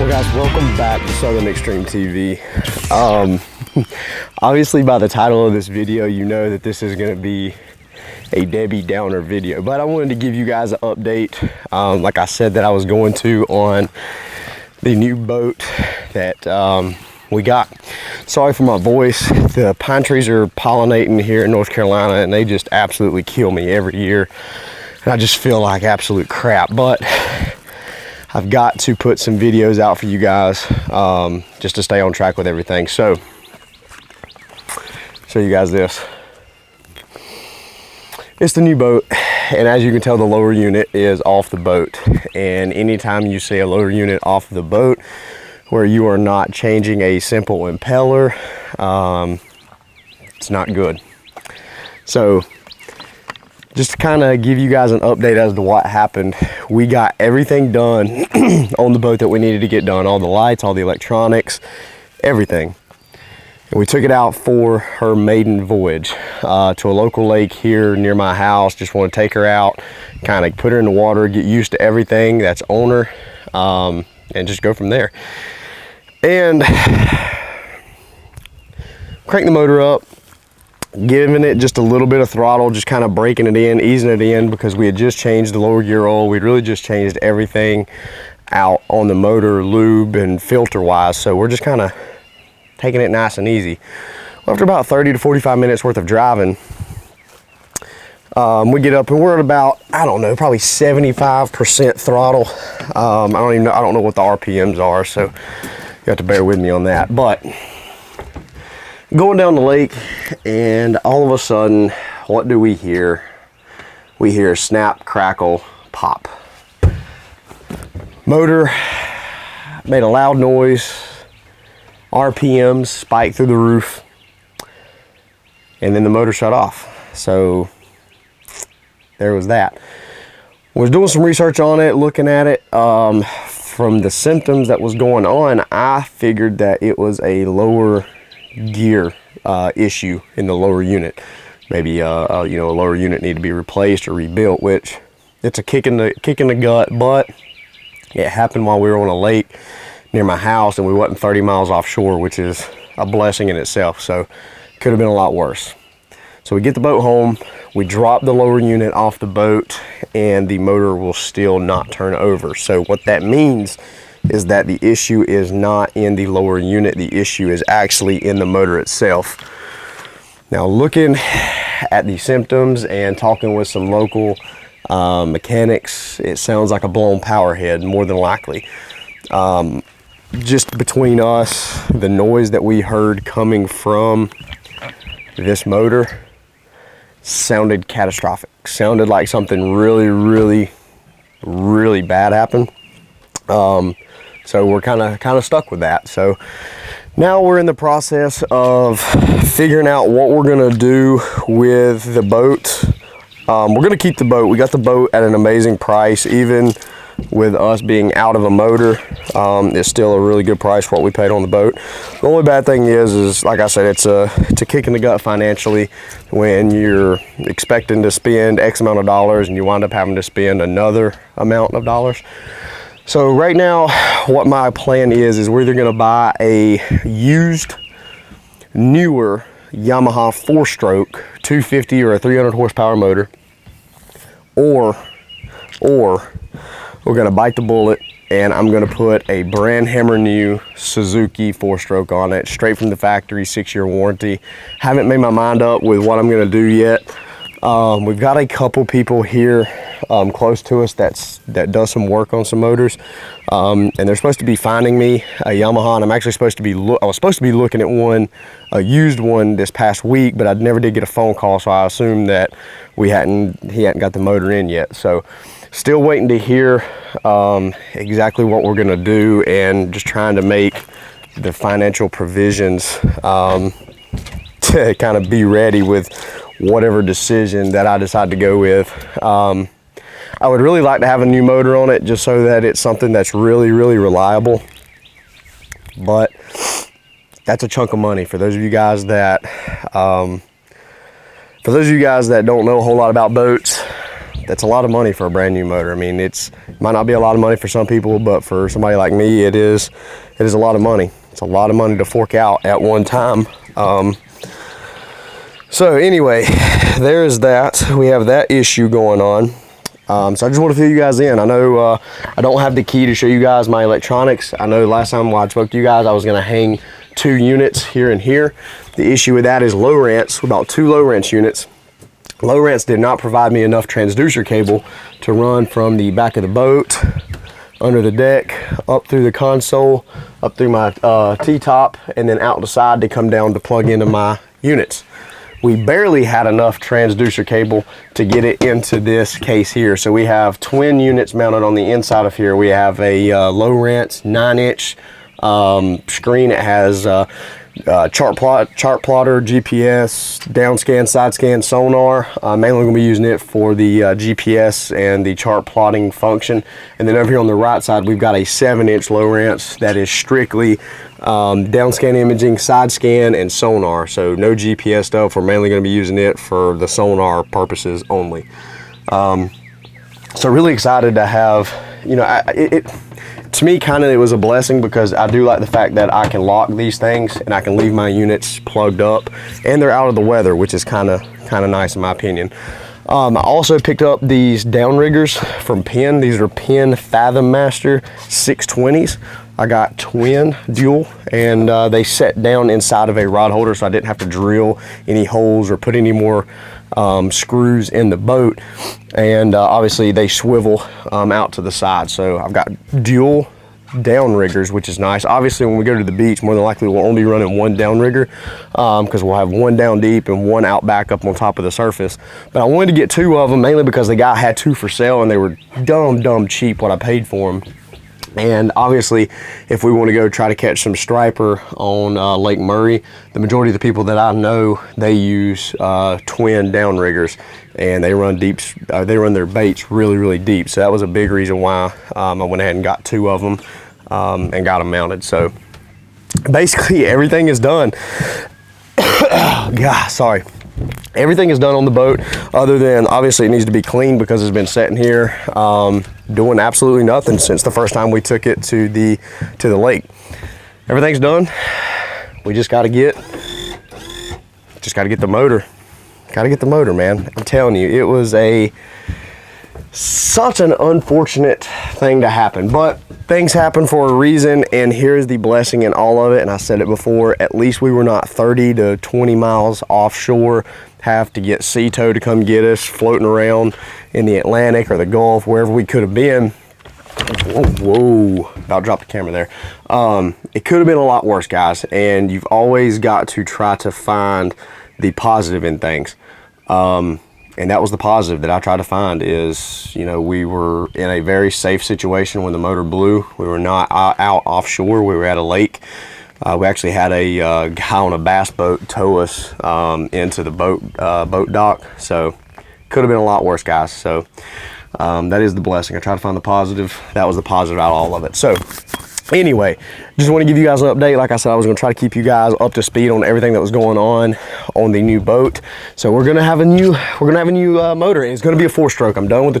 Guys, welcome back to Southern Extreme TV. Obviously by the title of this video, you know that this is going to be a Debbie Downer video, but I wanted to give you guys an update. Like I said that I was going to on the new boat that we got. Sorry for my voice. The pine trees are pollinating here in North Carolina and they just absolutely kill me every year. And I just feel like absolute crap, but I've got to put some videos out for you guys just to stay on track with everything. So, show you guys this. It's the new boat, and as you can tell, the lower unit is off the boat. And anytime you see a lower unit off the boat where you are not changing a simple impeller, it's not good. So, just to kind of give you guys an update as to what happened, we got everything done on the boat that we needed to get done. All the lights, all the electronics, everything. And we took it out for her maiden voyage to a local lake here near my house. Just want to take her out, kind of put her in the water, get used to everything that's on her, and just go from there. And crank the motor up, giving it just a little bit of throttle, just kind of breaking it in, easing it in, because we had just changed the lower gear oil. We'd really just changed everything out on the motor, lube and filter wise. So we're just kind of taking it nice and easy. Well, after about 30 to 45 minutes worth of driving, we get up and we're at about, I don't know, probably 75% throttle. I don't know what the RPMs are, so you have to bear with me on that. But going down the lake, and all of a sudden, what do we hear? We hear snap, crackle, pop. Motor made a loud noise, RPMs spiked through the roof, and then the motor shut off. So there was that. I was doing some research on it, looking at it. From the symptoms that was going on, I figured that it was a lower gear issue in the lower unit. Maybe you know, a lower unit need to be replaced or rebuilt, which it's a kick in the gut, but it happened while we were on a lake near my house and we wasn't 30 miles offshore, which is a blessing in itself. So could have been a lot worse. So we get the boat home, we drop the lower unit off the boat, and the motor will still not turn over. So what that means is that the issue is not in the lower unit, the issue is actually in the motor itself. Now, looking at the symptoms and talking with some local mechanics, it sounds like a blown power head, more than likely. Just between us, the noise that we heard coming from this motor sounded catastrophic. Sounded like something really, really, really bad happened. So we're kind of stuck with that. So now we're in the process of figuring out what we're gonna do with the boat. We're gonna keep the boat. We got the boat at an amazing price, even with us being out of a motor. It's still a really good price for what we paid on the boat. The only bad thing is like I said, it's a kick in the gut financially when you're expecting to spend X amount of dollars and you wind up having to spend another amount of dollars. So right now, what my plan is we're either gonna buy a used, newer Yamaha 4-stroke 250 or a 300 horsepower motor, or we're gonna bite the bullet and I'm gonna put a brand hammer new Suzuki 4-stroke on it, straight from the factory, 6-year warranty. Haven't made my mind up with what I'm gonna do yet. We've got a couple people here close to us that does some work on some motors, and they're supposed to be finding me a Yamaha, and I'm actually supposed to be I was supposed to be looking at one, a used one, this past week, but I never did get a phone call, so I assumed that he hadn't got the motor in yet. So still waiting to hear exactly what we're gonna do, and just trying to make the financial provisions to kind of be ready with whatever decision that I decide to go with. I would really like to have a new motor on it, just so that it's something that's really, really reliable. But that's a chunk of money for those of you guys that don't know a whole lot about boats. that's a lot of money for a brand new motor. I mean, it might not be a lot of money for some people, but for somebody like me, it is a lot of money. It's a lot of money to fork out at one time. So anyway, there is that. We have that issue going on. So I just want to fill you guys in. I know I don't have the key to show you guys my electronics. I know last time when I spoke to you guys, I was going to hang 2 units here and here. The issue with that is Lowrance, about 2 Lowrance units. Lowrance did not provide me enough transducer cable to run from the back of the boat, under the deck, up through the console, up through my T-top, and then out the side to come down to plug into my units. We barely had enough transducer cable to get it into this case here. So we have twin units mounted on the inside of here. We have a Lowrance 9-inch screen. It has chart plotter, GPS, down scan, side scan, sonar. Mainly going to be using it for the GPS and the chart plotting function. And then over here on the right side, we've got a 7-inch Lowrance that is strictly down scan imaging, side scan, and sonar. So no GPS stuff. We're mainly going to be using it for the sonar purposes only. So really excited to have, you know, to me, kind of, it was a blessing because I do like the fact that I can lock these things and I can leave my units plugged up and they're out of the weather, which is kind of nice in my opinion. I also picked up these downriggers from Penn. These are Penn Fathom Master 620s. I got twin dual, and they set down inside of a rod holder, so I didn't have to drill any holes or put any more screws in the boat. And obviously they swivel out to the side. So I've got dual downriggers, which is nice. Obviously when we go to the beach, more than likely we'll only be running one downrigger because we'll have one down deep and one out back up on top of the surface. But I wanted to get 2 of them mainly because the guy had 2 for sale and they were dumb cheap what I paid for them. And obviously, if we want to go try to catch some striper on Lake Murray, the majority of the people that I know, they use twin downriggers, and they run deep. They run their baits really deep. So that was a big reason why I went ahead and got 2 of them and got them mounted. So basically, everything is done. God, sorry. Everything is done on the boat, other than obviously it needs to be cleaned because it's been sitting here doing absolutely nothing since the first time we took it to the lake. Everything's done. We just got to get the motor. Got to get the motor, man. I'm telling you, it was such an unfortunate thing to happen, but things happen for a reason, and here's the blessing in all of it. And I said it before, at least we were not 30 to 20 miles offshore, have to get COYOTE to come get us, floating around in the Atlantic or the Gulf, wherever we could have been. Whoa, about dropped the camera there. It could have been a lot worse, guys, and you've always got to try to find the positive in things. And that was the positive that I tried to find is, you know, we were in a very safe situation when the motor blew. We were not out offshore. We were at a lake. We actually had a guy on a bass boat tow us into the boat dock. So could have been a lot worse, guys. So that is the blessing. I tried to find the positive. That was the positive out of all of it. So anyway, just want to give you guys an update. Like I said, I was going to try to keep you guys up to speed on everything that was going on the new boat. So we're going to have a new motor, and it's going to be a 4-stroke. I'm done with the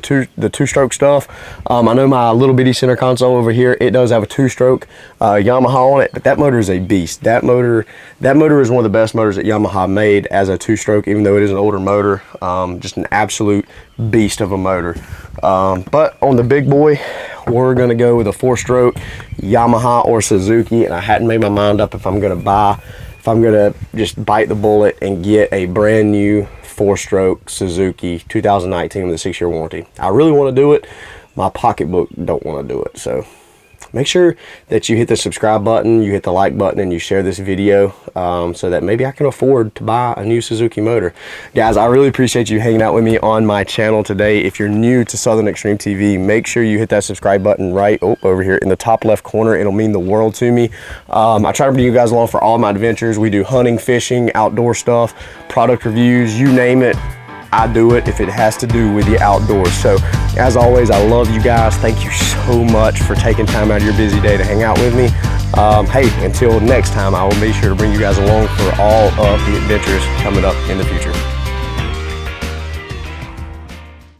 2-stroke stuff. I know my little bitty center console over here, it does have a 2-stroke Yamaha on it, but that motor is a beast. That motor is one of the best motors that Yamaha made as a 2-stroke, even though it is an older motor. Just an absolute beast of a motor. But on the big boy, we're going to go with a 4-stroke Yamaha or Suzuki, and I hadn't made my mind up if I'm going to just bite the bullet and get a brand new 4-stroke Suzuki 2019 with a 6-year warranty. I really want to do it. My pocketbook don't want to do it. So make sure that you hit the subscribe button, you hit the like button, and you share this video so that maybe I can afford to buy a new Suzuki motor. Guys, I really appreciate you hanging out with me on my channel today. If you're new to Southern Extreme TV, make sure you hit that subscribe button right over here in the top left corner. It'll mean the world to me. I try to bring you guys along for all my adventures. We do hunting, fishing, outdoor stuff, product reviews, you name it. I do it if it has to do with the outdoors. So as always, I love you guys. Thank you so much for taking time out of your busy day to hang out with me. Hey, until next time, I will be sure to bring you guys along for all of the adventures coming up in the future.